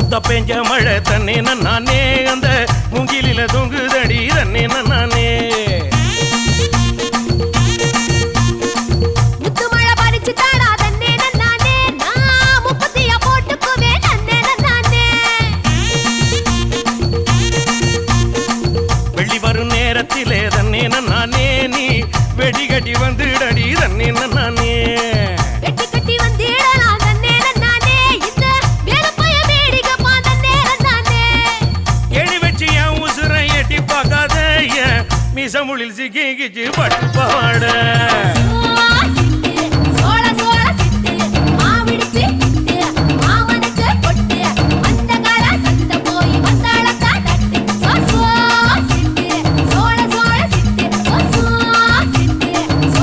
முத்த பெஞ்ச மழை தன்னே நானே அந்த மூங்கிலில தொங்குதடி தன்னே நானே முத்து மழை பறிச்சு தாடா தன்னே நானே நான் முப்பத்தியா போட்டுக்குவே தன்னே நானே வெள்ளி வரும் நேரத்திலே தன்னே நானே நீ வெடி கட்டி வந்துடடி தன்னே நானே மீசமுளில் சிக்கிச்சு பட்டு பாட